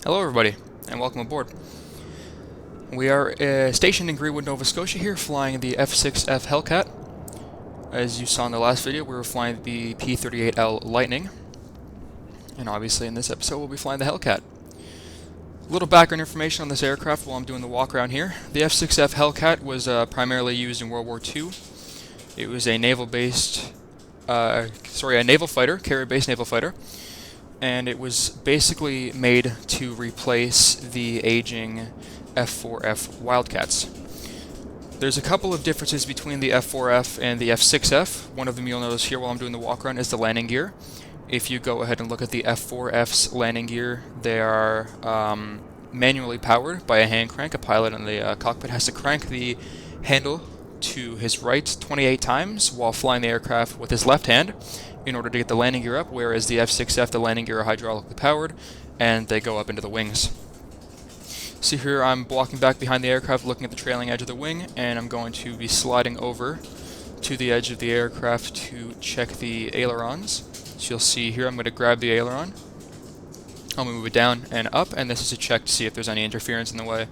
Hello everybody, and welcome aboard. We are stationed in Greenwood, Nova Scotia here, flying the F6F Hellcat. As you saw in the last video, we were flying the P-38L Lightning, and obviously in this episode we'll be flying the Hellcat. A little background information on this aircraft while I'm doing the walk around here. The F6F Hellcat was primarily used in World War II. It was a naval fighter, carrier-based naval fighter. And it was basically made to replace the aging F4F Wildcats. There's a couple of differences between the F4F and the F6F. One of them you'll notice here while I'm doing the walk around is the landing gear. If you go ahead and look at the F4F's landing gear, they are manually powered by a hand crank. A pilot in the cockpit has to crank the handle to his right 28 times while flying the aircraft with his left hand in order to get the landing gear up, whereas the F6F, the landing gear are hydraulically powered, and they go up into the wings. So here I'm walking back behind the aircraft, looking at the trailing edge of the wing, and I'm going to be sliding over to the edge of the aircraft to check the ailerons. So you'll see here I'm going to grab the aileron, I'll move it down and up, and this is a check to see if there's any interference in the way.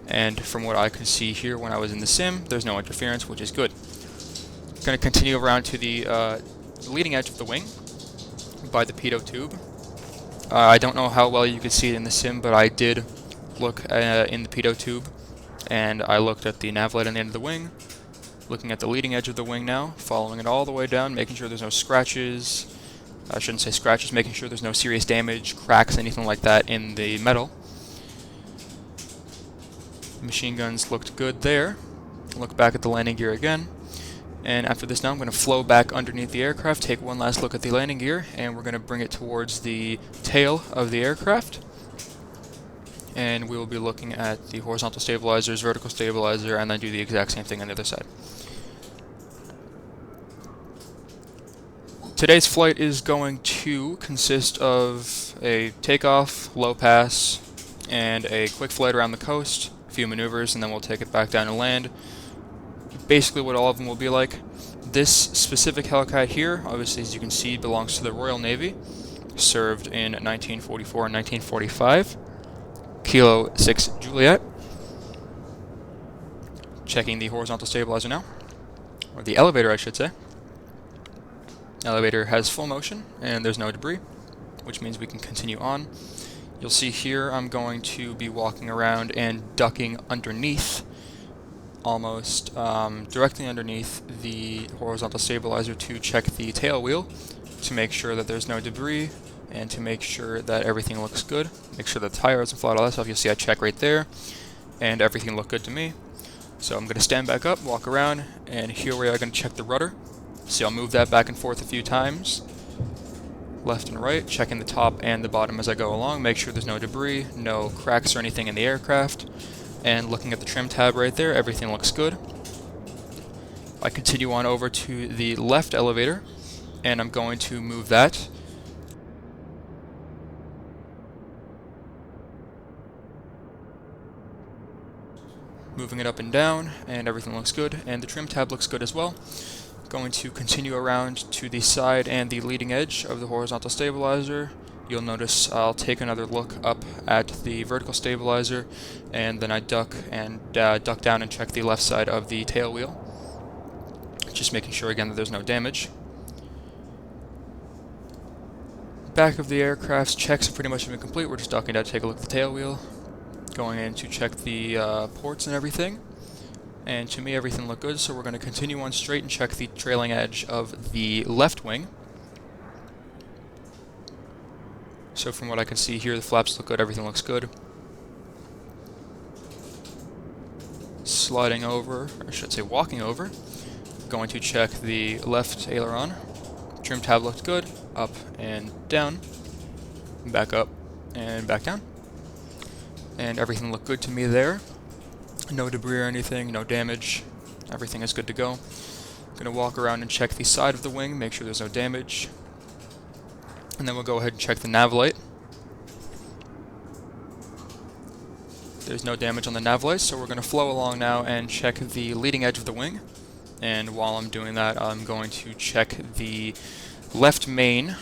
And from what I could see here when I was in the sim, there's no interference, which is good. I'm going to continue around to the leading edge of the wing by the pitot tube. I don't know how well you could see it in the sim, but I did look in the pitot tube, and I looked at the nav light on the end of the wing, looking at the leading edge of the wing now, following it all the way down, making sure there's no scratches. I shouldn't say scratches, making sure there's no serious damage, cracks, anything like that in the metal. The machine guns looked good there. Look back at the landing gear again. And after this now, I'm going to flow back underneath the aircraft, take one last look at the landing gear, and we're going to bring it towards the tail of the aircraft. And we will be looking at the horizontal stabilizers, vertical stabilizer, and then do the exact same thing on the other side. Today's flight is going to consist of a takeoff, low pass, and a quick flight around the coast, a few maneuvers, and then we'll take it back down and land. Basically what all of them will be like. This specific Hellcat here, obviously as you can see, belongs to the Royal Navy. Served in 1944 and 1945. Kilo 6 Juliet. Checking the horizontal stabilizer now. Or the elevator, I should say. Elevator has full motion and there's no debris, which means we can continue on. You'll see here I'm going to be walking around and ducking underneath, almost directly underneath the horizontal stabilizer to check the tail wheel to make sure that there's no debris and to make sure that everything looks good. Make sure the tire isn't flat, all that stuff. You'll see I check right there and everything looked good to me. So I'm going to stand back up, walk around, and here we are going to check the rudder. See, I'll move that back and forth a few times, left and right, checking the top and the bottom as I go along, make sure there's no debris, no cracks or anything in the aircraft. And looking at the trim tab right there, everything looks good. I continue on over to the left elevator, and I'm going to move that. Moving it up and down, and everything looks good, and the trim tab looks good as well. Going to continue around to the side and the leading edge of the horizontal stabilizer. You'll notice I'll take another look up at the vertical stabilizer, and then I duck down and check the left side of the tail wheel. Just making sure again that there's no damage. Back of the aircraft's checks have pretty much been complete. We're just ducking down to take a look at the tail wheel. Going in to check the ports and everything. And to me everything looked good, so we're going to continue on straight and check the trailing edge of the left wing. So from what I can see here, the flaps look good, everything looks good. Sliding over, or I should say walking over, going to check the left aileron. Trim tab looked good, up and down, back up and back down. And everything looked good to me there. No debris or anything, no damage, everything is good to go. Gonna walk around and check the side of the wing, make sure there's no damage. And then we'll go ahead and check the nav light. There's no damage on the nav light, so we're going to flow along now and check the leading edge of the wing. And while I'm doing that, I'm going to check the left main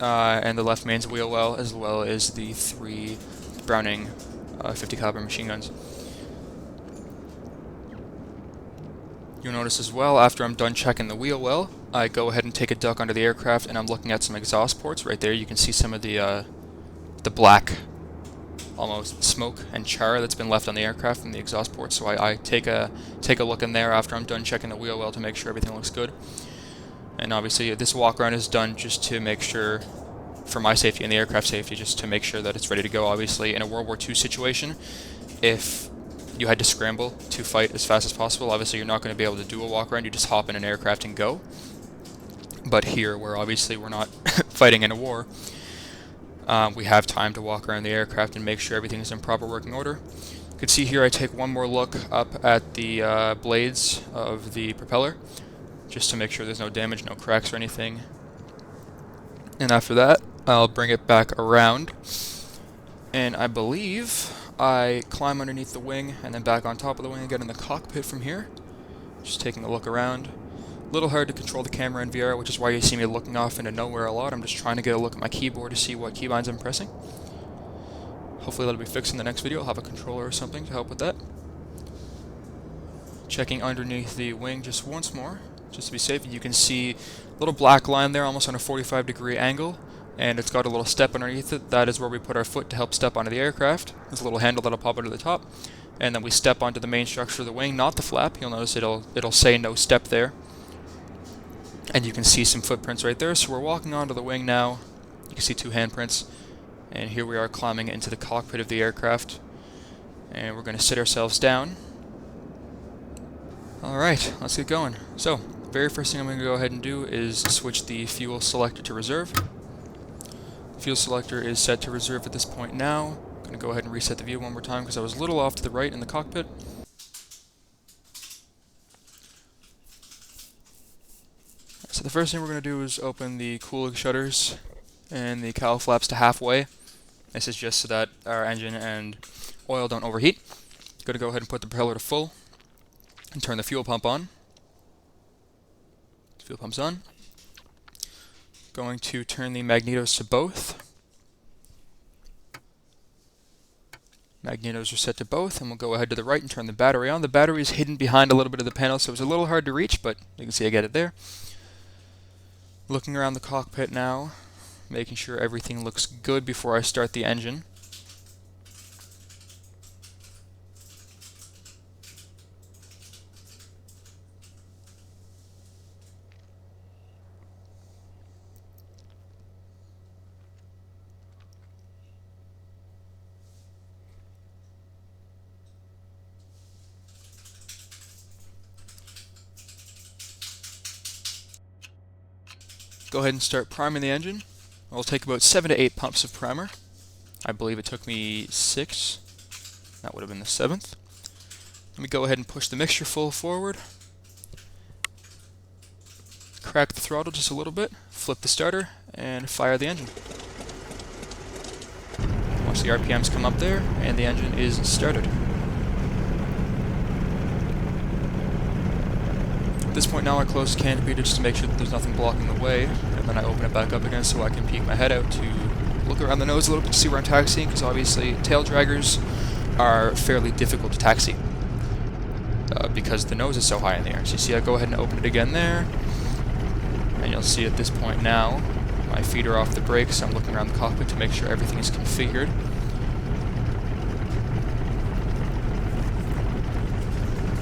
and the left mains wheel well, as well as the 3 Browning 50 caliber machine guns. You'll notice as well, after I'm done checking the wheel well, I go ahead and take a duck under the aircraft, and I'm looking at some exhaust ports. Right there you can see some of the black, almost smoke and char that's been left on the aircraft from the exhaust ports. So I take a look in there after I'm done checking the wheel well to make sure everything looks good. And obviously this walk around is done just to make sure, for my safety and the aircraft safety, just to make sure that it's ready to go. Obviously in a World War II situation, if you had to scramble to fight as fast as possible, obviously you're not going to be able to do a walk around. You just hop in an aircraft and go. But here, where obviously we're not fighting in a war, we have time to walk around the aircraft and make sure everything is in proper working order. You can see here I take one more look up at the blades of the propeller, just to make sure there's no damage, no cracks or anything. And after that, I'll bring it back around, and I believe I climb underneath the wing and then back on top of the wing and get in the cockpit from here. Just taking a look around. A little hard to control the camera in VR, which is why you see me looking off into nowhere a lot. I'm just trying to get a look at my keyboard to see what keybinds I'm pressing. Hopefully that'll be fixed in the next video. I'll have a controller or something to help with that. Checking underneath the wing just once more, just to be safe. You can see a little black line there, almost on a 45-degree angle, and it's got a little step underneath it. That is where we put our foot to help step onto the aircraft. There's a little handle that'll pop out of the top, and then we step onto the main structure of the wing, not the flap. You'll notice it'll say no step there, and you can see some footprints right there. So we're walking onto the wing now. You can see 2 handprints, and here we are climbing into the cockpit of the aircraft, and we're going to sit ourselves down. Alright, let's get going. So, very first thing I'm going to go ahead and do is switch the fuel selector to reserve. Fuel selector is set to reserve at this point now. I'm going to go ahead and reset the view one more time because I was a little off to the right in the cockpit. So the first thing we're going to do is open the cooling shutters and the cowl flaps to halfway. This is just so that our engine and oil don't overheat. Going to go ahead and put the propeller to full and turn the fuel pump on. Fuel pump's on. Going to turn the magnetos to both. Magnetos are set to both, and we'll go ahead to the right and turn the battery on. The battery is hidden behind a little bit of the panel, so it's a little hard to reach, but you can see I get it there. Looking around the cockpit now, making sure everything looks good before I start the engine. Go ahead and start priming the engine. It'll take about 7 to 8 pumps of primer. I believe it took me 6. That would have been the 7th. Let me go ahead and push the mixture full forward. Crack the throttle just a little bit, flip the starter, and fire the engine. Watch the RPMs come up there, and the engine is started. At this point now I close the canopy just to make sure that there's nothing blocking the way, and then I open it back up again so I can peek my head out to look around the nose a little bit to see where I'm taxiing, because obviously tail draggers are fairly difficult to taxi because the nose is so high in the air. So you see I go ahead and open it again there, and you'll see at this point now my feet are off the brakes. I'm looking around the cockpit to make sure everything is configured.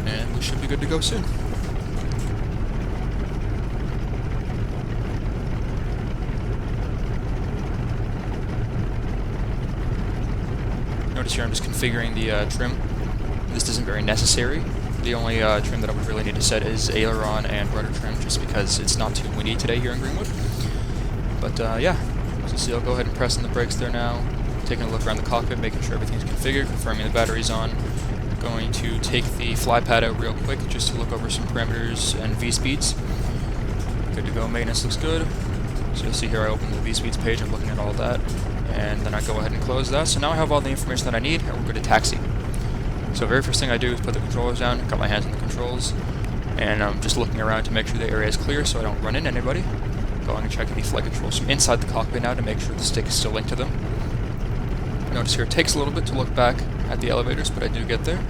And we should be good to go soon. Notice here I'm just configuring the trim. This isn't very necessary. The only trim that I would really need to set is aileron and rudder trim, just because it's not too windy today here in Greenwood. But yeah, so see, I'll go ahead and press on the brakes there now, taking a look around the cockpit, making sure everything's configured, confirming the battery's on. Going to take the fly pad out real quick just to look over some parameters and V-speeds. Good to go, maintenance looks good. So you'll see here I open the V-speeds page, I'm looking at all that, and then I go ahead and close that. So now I have all the information that I need, and we're good to taxi. So very first thing I do is put the controllers down, got my hands on the controls, and I'm just looking around to make sure the area is clear so I don't run into anybody. going and checking the flight controls from inside the cockpit now to make sure the stick is still linked to them. Notice here it takes a little bit to look back at the elevators, but I do get there.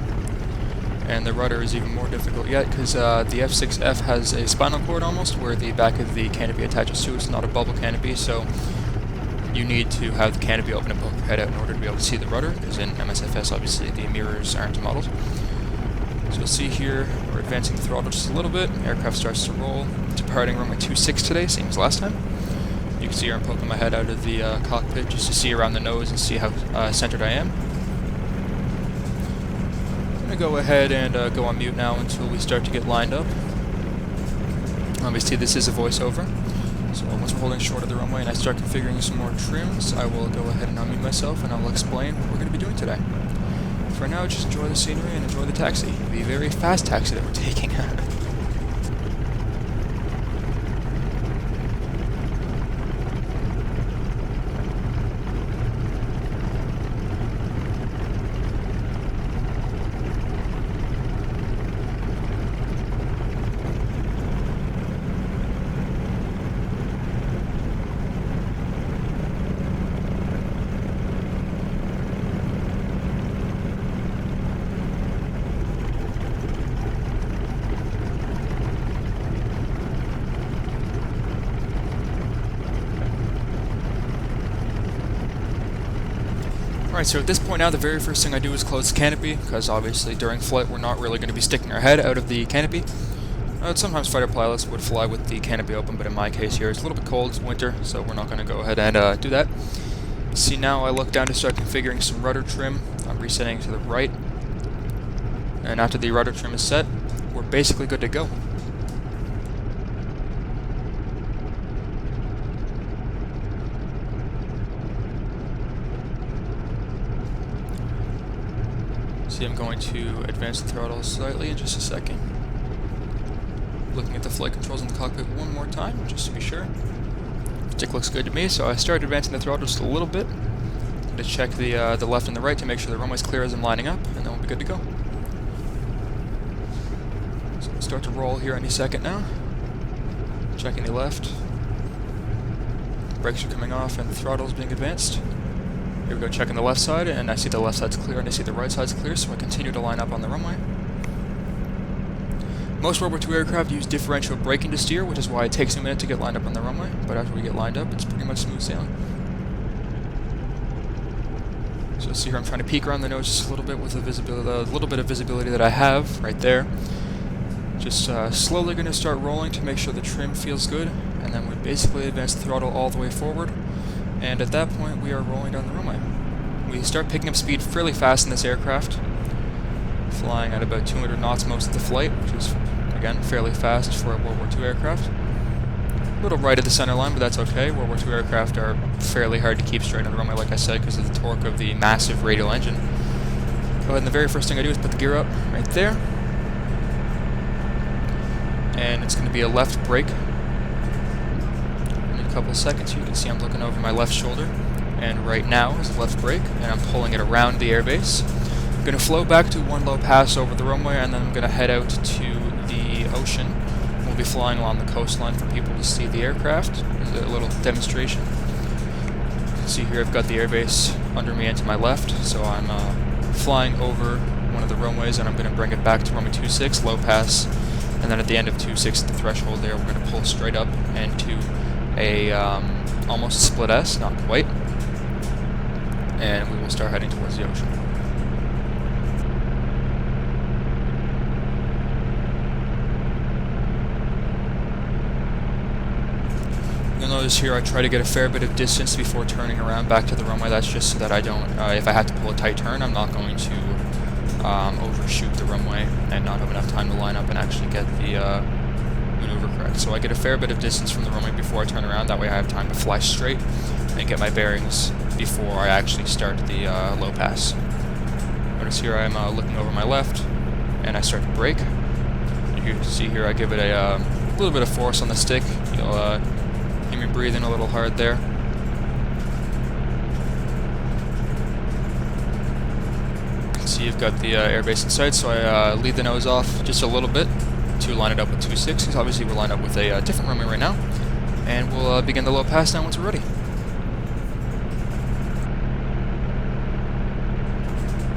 And the rudder is even more difficult yet because the F6F has a spinal cord almost, where the back of the canopy attaches to it. It's not a bubble canopy, so you need to have the canopy open and poke your head out in order to be able to see the rudder, because in MSFS obviously the mirrors aren't modeled. So you'll see here we're advancing the throttle just a little bit. Aircraft starts to roll. Departing runway 26 today, same as last time. You can see here I'm poking my head out of the cockpit just to see around the nose and see how centered I am. I'm going to go ahead and go on mute now until we start to get lined up. Obviously this is a voiceover, so once we're holding short of the runway and I start configuring some more trims, I will go ahead and unmute myself and I'll explain what we're going to be doing today. For now, just enjoy the scenery and enjoy the taxi. The very fast taxi that we're taking. Alright, so at this point now, the very first thing I do is close the canopy, because obviously during flight we're not really going to be sticking our head out of the canopy. Sometimes fighter pilots would fly with the canopy open, but in my case here it's a little bit cold, it's winter, so we're not going to go ahead and do that. See, now I look down to start configuring some rudder trim. I'm resetting to the right, and after the rudder trim is set, we're basically good to go. See, I'm going to advance the throttle slightly in just a second. Looking at the flight controls in the cockpit one more time, just to be sure. Stick looks good to me, so I started advancing the throttle just a little bit to check the left and the right to make sure the runway's clear as I'm lining up, and then we'll be good to go. So we'll start to roll here any second now. Checking the left. Brakes are coming off and the throttle's being advanced. Here we go, checking the left side, and I see the left side's clear and I see the right side's clear, so I continue to line up on the runway. Most World War II aircraft use differential braking to steer, which is why it takes a minute to get lined up on the runway, but after we get lined up, it's pretty much smooth sailing. So you'll see here I'm trying to peek around the nose just a little bit with the little bit of visibility that I have right there. Just slowly going to start rolling to make sure the trim feels good, and then we basically advance the throttle all the way forward. And at that point, we are rolling down the runway. We start picking up speed fairly fast in this aircraft, flying at about 200 knots most of the flight, which is, again, fairly fast for a World War II aircraft. A little right of the center line, but that's okay. World War II aircraft are fairly hard to keep straight on the runway, like I said, because of the torque of the massive radial engine. Go ahead, and the very first thing I do is put the gear up right there. And it's going to be a left brake. Couple of seconds, you can see I'm looking over my left shoulder, and right now is the left brake, and I'm pulling it around the airbase. I'm going to flow back to one low pass over the runway, and then I'm going to head out to the ocean. We'll be flying along the coastline for people to see the aircraft. There's a little demonstration. You can see here I've got the airbase under me and to my left, so I'm flying over one of the runways, and I'm going to bring it back to runway 26, low pass, and then at the end of 26, the threshold there, we're going to pull straight up and to a almost split S, not quite, and we will start heading towards the ocean. You'll notice here I try to get a fair bit of distance before turning around back to the runway. That's just so that I don't, if I have to pull a tight turn, I'm not going to overshoot the runway and not have enough time to line up and actually get the maneuver correct. So I get a fair bit of distance from the runway before I turn around, that way I have time to fly straight and get my bearings before I actually start the low pass. Notice here I'm looking over my left and I start to brake. You can see here I give it a little bit of force on the stick. You'll hear me breathing a little hard there. See, you've got the airbase in sight, so I lead the nose off just a little bit to line it up with 2.6, because obviously we're lined up with a different runway right now. and we'll begin the low pass down once we're ready.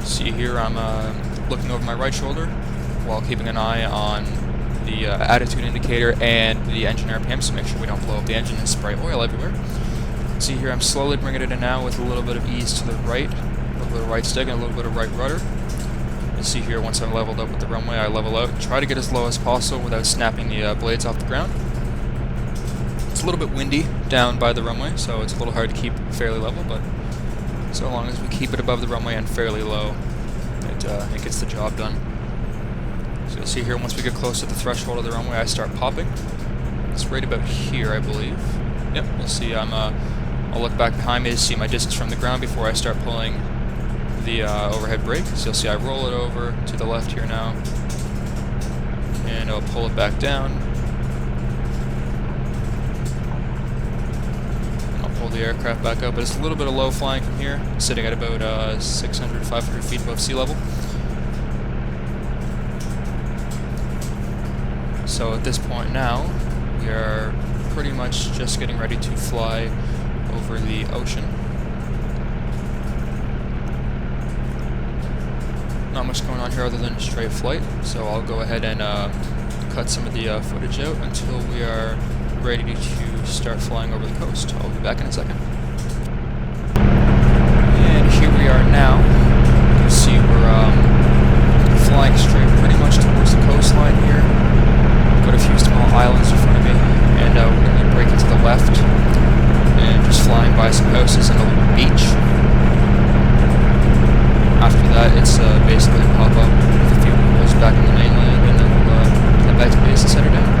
See here, I'm looking over my right shoulder while keeping an eye on the attitude indicator and the engine RPM, so make sure we don't blow up the engine and spray oil everywhere. See here, I'm slowly bringing it in now with a little bit of ease to the right, a little bit of right stick and a little bit of right rudder. You see here, once I'm leveled up with the runway, I level out and try to get as low as possible without snapping the blades off the ground. It's a little bit windy down by the runway, so it's a little hard to keep fairly level, but so long as we keep it above the runway and fairly low, it gets the job done. So you'll see here, once we get close to the threshold of the runway, I start popping. It's right about here, I believe. Yep, you'll see I'll look back behind me to see my distance from the ground before I start pulling the overhead brake. So you'll see I roll it over to the left here now, and I'll pull it back down. And I'll pull the aircraft back up, but it's a little bit of low flying from here, sitting at about 600, 500 feet above sea level. So at this point now, we are pretty much just getting ready to fly over the ocean. Not much going on here other than straight flight, so I'll go ahead and cut some of the footage out until we are ready to start flying over the coast. I'll be back in a second. And here we are now. You can see we're flying straight pretty much towards the coastline here. Got a few small islands in front of me, and we're going to break into the left and just flying by some houses and a little beach. After that, it's basically a pop-up with a few wheels back in the mainland, and then we'll head back to base and set her down.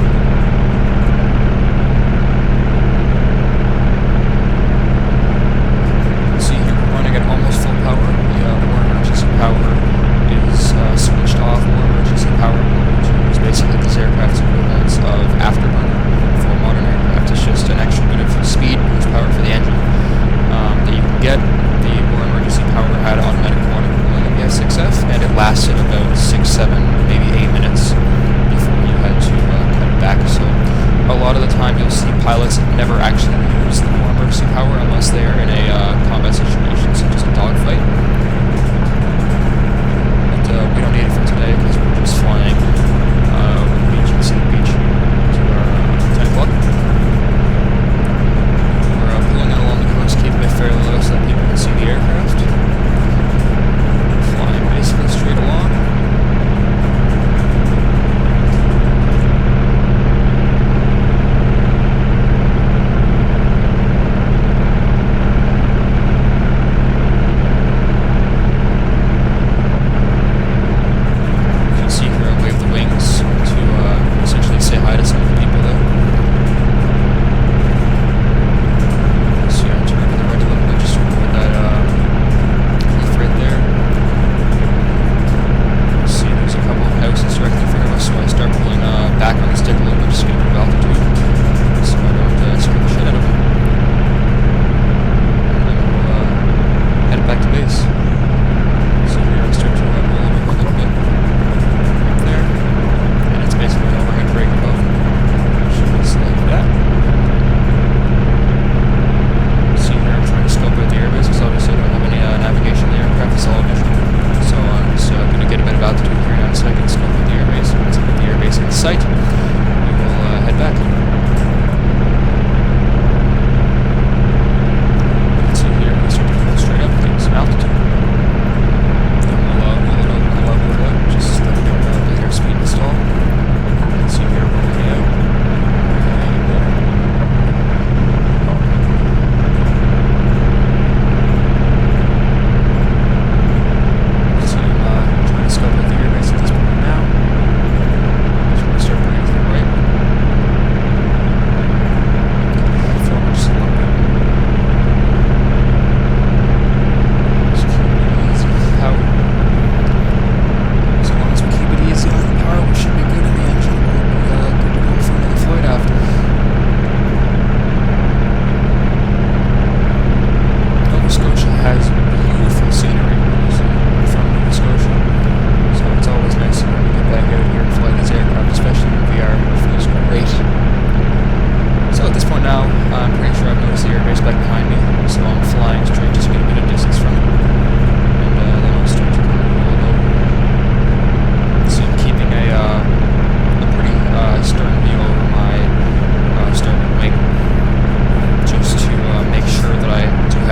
See here, we're running at almost full power. The war emergency power is switched off. War emergency power mode is basically this aircraft's equivalent of afterburner for a modern aircraft. It's just an extra bit of speed boost power for the engine that you can get. The war emergency power had automatic water cooling in the F6F, and it lasted about 6, 7, maybe 8 minutes before you had to cut it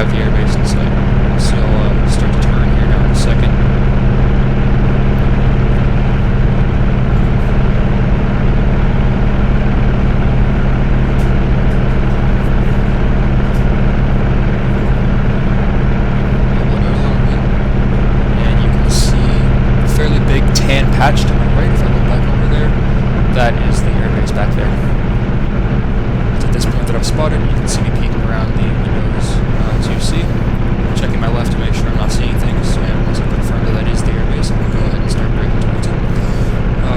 have the airbase in sight. So I'll start to turn here now in a second. Patch to my right, if I look back over there, that is the airbase back there. It's at this point that I've spotted, you can see me peeking around the windows as you see. Checking my left to make sure I'm not seeing things, and once I've confirmed that that is the airbase, I'm going to go ahead and start braking towards it.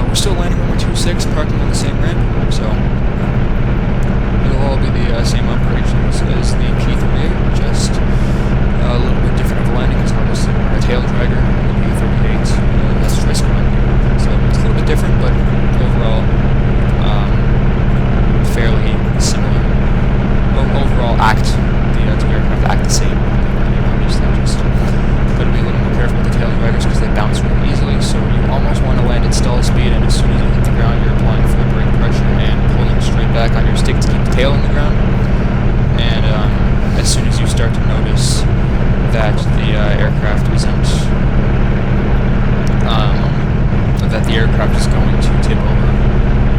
We're still landing runway 26, parking on the same ramp, so it'll all be the same operations as the P38, just a little bit different of a landing, because obviously we're a tail dragger, and the P38 has twist going. So it's a little bit different, but overall, fairly similar. Overall, the two aircraft act the same. Obviously, just got to be a little more careful with the tail draggers because they bounce really easily. So you almost want to land at stall speed, and as soon as you hit the ground, you're applying full brake pressure and pulling straight back on your stick to keep the tail in the ground. And as soon as you start to notice that the aircraft isn't that the aircraft is going to tip over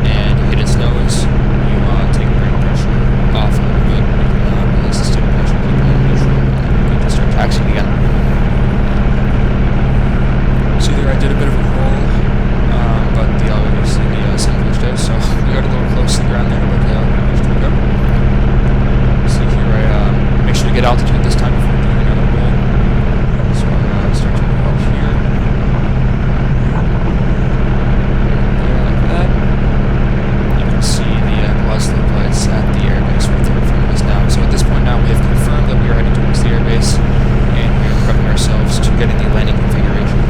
and hit its nose, you take brake pressure off a little bit, you can release the stick pressure, keep it in neutral, and you can start taxiing again. So there I did a bit of a roll, but obviously the sun glitched out, so we got a little close to the ground there, but managed to go. See here, I make sure to get altitude this time before doing another roll. So I'm start to roll up here. At the airbase right there in front of us now. So at this point now we have confirmed that we are heading towards the airbase and we are prepping ourselves to get in the landing configuration.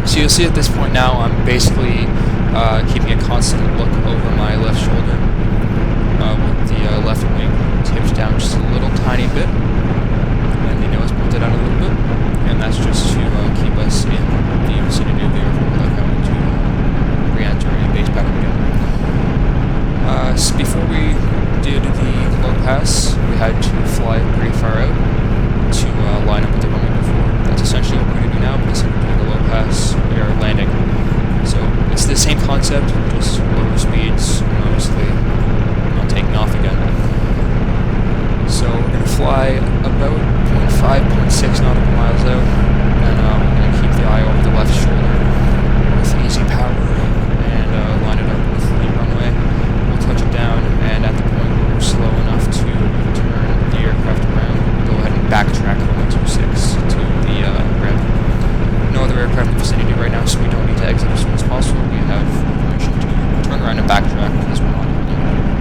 So you'll see at this point now I'm basically keeping a constant look over my left shoulder with the left wing tipped down just a little tiny bit and the nose pointed out a little bit, and that's just to keep us in the vicinity of the airport without having to re-enter a base pattern again. Before we did the low pass, we had to fly pretty far out to line up with the runway before. That's essentially what we're going to do now, but instead of doing the low pass, we are landing. So it's the same concept, just lower speeds, and obviously not taking off again. So we're going to fly about 0.5, 0.6 nautical miles out, and we're going to keep the eye over the left shoulder with easy power, and line it up with the runway. We'll touch it down, and at the point where we're slow enough to turn the aircraft around, we'll go ahead and backtrack runway 26 to the ramp. No other aircraft in the vicinity right now, so we don't need to exit as soon as possible. We have permission to turn around and backtrack because we're not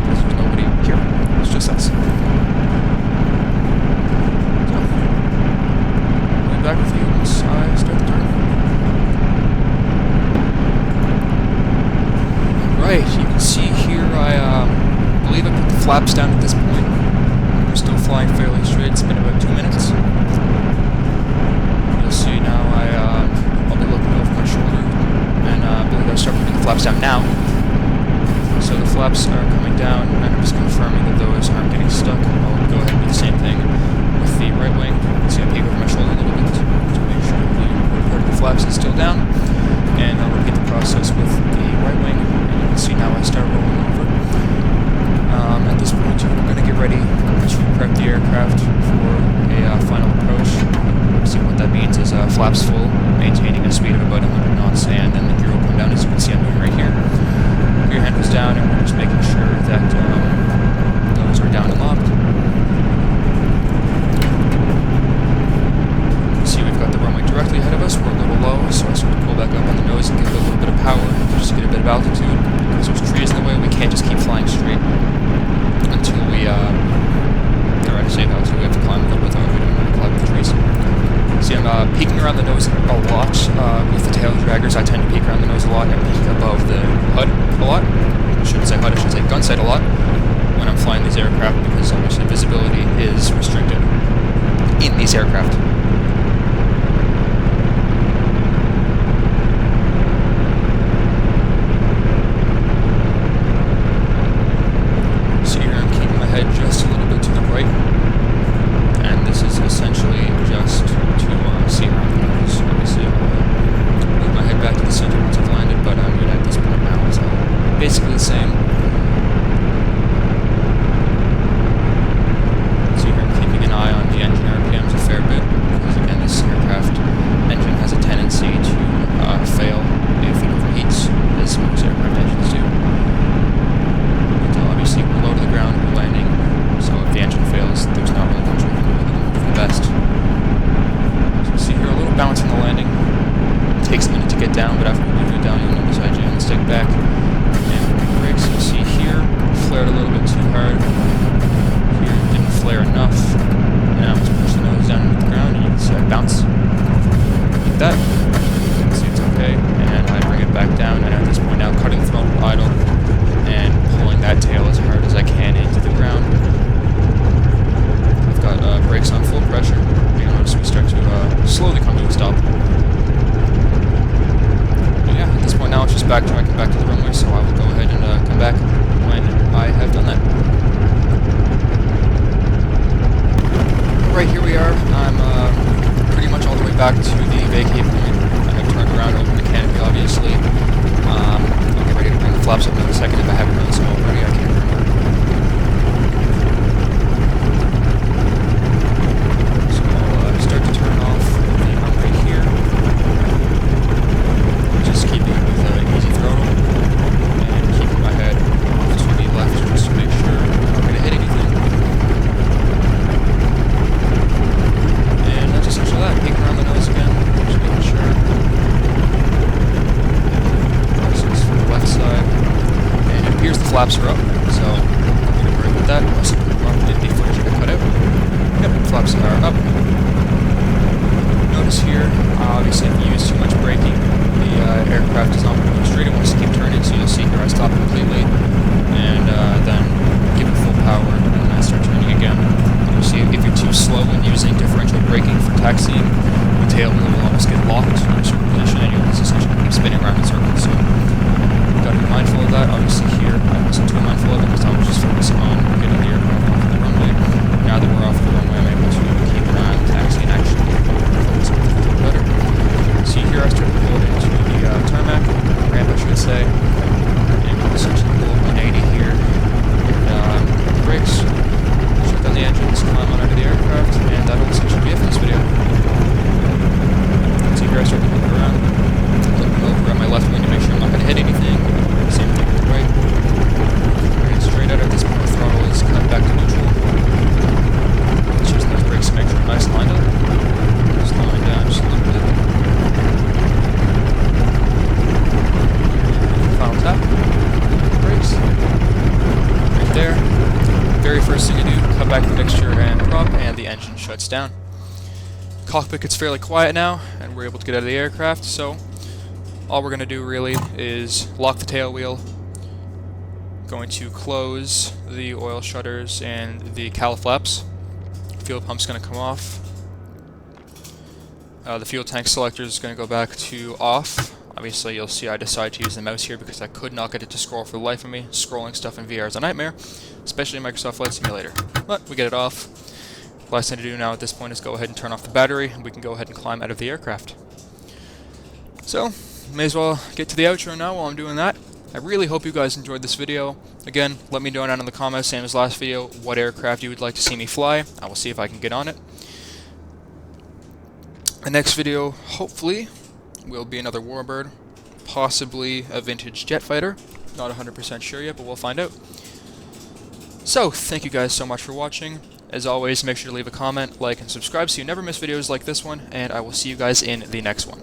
because there's nobody here. It's just us. So, I'll be back with you once I start the turn. Alright, you can see here I believe I put the flaps down at this point. We're still flying fairly straight. It's been about 2 minutes. You'll see now I'll be looking over my shoulder, and I believe I'll start putting the flaps down now. So the flaps are coming down, and I'm just confirming that those aren't getting stuck. I'll go ahead and do the same thing with the right wing. See I peek over my shoulder a little bit to make sure the part of the flaps is still down, and I'll repeat the process with the right wing, and you can see now I start rolling over. At this point, we're going to get ready to prep the aircraft for a final approach. So what that means is flaps full, maintaining a speed of about 100 knots, and then the gear will come down, as you can see I'm doing right here. Gear tank was down, and we're just making sure that those are down and locked. See, we've got the runway directly ahead of us. We're a little low, so I start to pull back up on the nose and give it a little bit of power, just to get a bit of altitude. Because there's trees in the way, we can't just keep flying straight until we are at a safe altitude. We have to climb a little bit, though. We don't want to climb the trees. See, I'm peeking around the nose a lot with the tail draggers. I tend to peek around the nose a lot and peek above the HUD a lot. I shouldn't say HUD, I should say gun sight a lot when I'm flying these aircraft, because obviously visibility is restricted in these aircraft. Just a little bit to the right, and this is essentially just to see around the nose. Obviously, I'll move my head back to the center once I've landed, but I'm good at this point now. It's all basically the same. So here I'm keeping an eye on the engine RPMs a fair bit, because again, this aircraft engine has a tendency to fail if it overheats, as most aircraft engines do. Obviously, we're low to the ground, we're landing, so if the engine fails, there's not really much we can do other than for the best. So you see here a little bounce in the landing. It takes a minute to get down, but after we do get down, you'll notice I jam the stick back. And with the brakes, you see here, flared a little bit too hard. Here, it didn't flare enough. And I just push the nose down into the ground, and you can see I bounce. Like that. You can see it's okay. And I bring it back down, and at this point now, cutting the throttle idle, and pulling that tail as hard as I can into the ground. I've got brakes on full pressure. You'll notice we start to slowly come to a stop. But yeah, at this point now it's just backtracking back to the runway, so I will go ahead and come back when I have done that. Right, here we are. I'm pretty much all the way back to the vacate point. I have turned around, opened the canopy, obviously. I'll get ready to bring the flaps up in a second. If I haven't done so already, I can't remember. So I'll start to turn off the runway here. Just keeping it with easy throttle. And keeping my head off to the left just to make sure I'm not going to hit anything. And that's essentially that. Peek around the nose again. Just making sure. For the left side, and it appears the flaps are up, so I'm going to worry with that. Unless the footage got cut out. Yep, flaps are up. Notice here, obviously if you use too much braking, the aircraft is not going to go straight. It wants to keep turning, so you'll see here I stop completely, and then give it full power, and then I start turning again. You'll see if you're too slow when using differential braking for taxiing, the tail will almost get locked in a certain position, and you'll essentially keep spinning around in circles. So gotta be mindful of that. Obviously here, I wasn't too mindful of it because I was just focusing on getting the aircraft off the runway. Now that we're off the runway, I'm able to keep an eye on the taxi and actually focus on it a little better. See here, I start to pull it into the tarmac, ramp I should say, and we'll essentially pull 180 here, and brakes, shut down the engines, climb on under the aircraft, and that'll essentially be it for this video. See here, I start to look around, looking over at my left wing to make sure I'm not going to hit anything. Same thing with the right. Bring it straight out at this point. The throttle is cut back to neutral. Let's use those brakes to make sure I'm nice and lined up. Slowing down just a little bit. Final tap. Brakes. Right there. Very first thing you do, cut back the mixture and prop, and the engine shuts down. Cockpit gets fairly quiet now, and we're able to get out of the aircraft, so all we're going to do really is lock the tail wheel, going to close the oil shutters and the cowl flaps. Fuel pump's going to come off. The fuel tank selector is going to go back to off. Obviously you'll see I decided to use the mouse here because I could not get it to scroll for the life of me. Scrolling stuff in VR is a nightmare, especially in Microsoft Flight Simulator. But we get it off. Last thing to do now at this point is go ahead and turn off the battery, and we can go ahead and climb out of the aircraft. So, may as well get to the outro now while I'm doing that. I really hope you guys enjoyed this video. Again, let me know down in the comments, same as last video, what aircraft you would like to see me fly. I will see if I can get on it. The next video, hopefully, will be another Warbird, possibly a vintage jet fighter. Not 100% sure yet, but we'll find out. So, thank you guys so much for watching. As always, make sure to leave a comment, like, and subscribe so you never miss videos like this one, and I will see you guys in the next one.